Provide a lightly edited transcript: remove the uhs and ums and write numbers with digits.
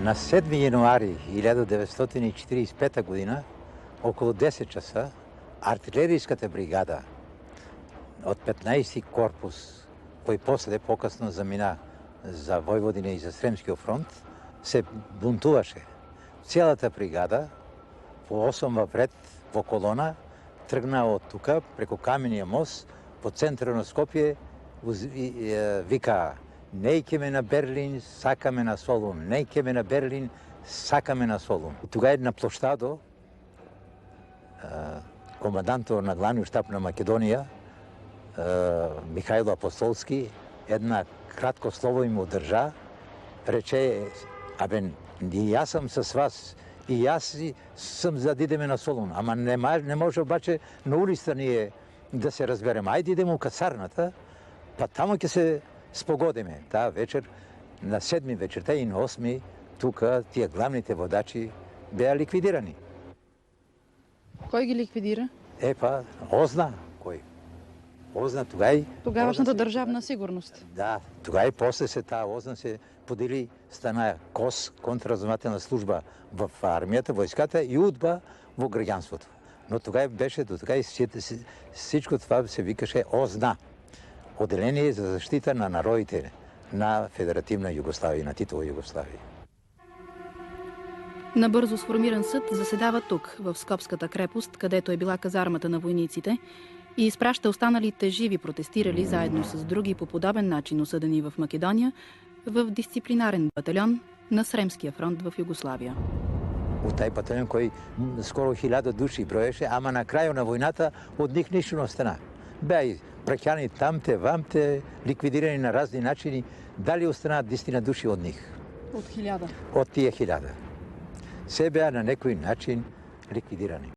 На 7 януари 1945 година, около 10 часа, артилерийската бригада от 15-ти корпус, koji после по-късно замина за Войводина и за Сремския фронт, се бунтуваше. Цялата бригада по 8 във ред, по колона, тръгна от тук, преко Камения мост, по центъра на Скопие, вика: "Нейкеме на Берлин, сакаме на Солун. Нейкеме на Берлин, сакаме на Солун." Тогава на площадо команданто на главния щаб на Македония, Михайло Апостолски, една кратко слово им удържа, рече: "Абе, и аз съм с вас, и аз съм за да идеме на Солун, ама не може обаче на улицата ние да се разберем. Айде идем у касарната, па тамо ќе се спогодиме." Таа вечер, на 7 вечерта и на 8 тука тия главните водачи беа ликвидирани. Кой ги ликвидира? Епа, Озна, кой? Озна тогава. Тогавашната държавна сигурност. Да, тогава и после се таа Озна се подели, стана КОС, контраразузнавателна служба в армията, войската, и УДБА в гражданството. Но тогава беше, до тогава всичко това се викаше ОЗНА. Отделение за защита на народите на Федеративна Югославия, на Титова Югославия. Набързо сформиран съд заседава тук, в Скопската крепост, където е била казармата на войниците, и изпраща останалите живи протестирали, заедно с други по подобен начин осъдени в Македония, в дисциплинарен батальон на Сремския фронт в Югославия. От taj батальон, кой скоро 1000 души броеше, ама на края на войната от них нищо не остана. Бяха прекяни тамте, вамте, ликвидирани на разни начини. Дали останат 10 души от них? От 1000? От тия 1000. Се бяха на някой начин ликвидирани.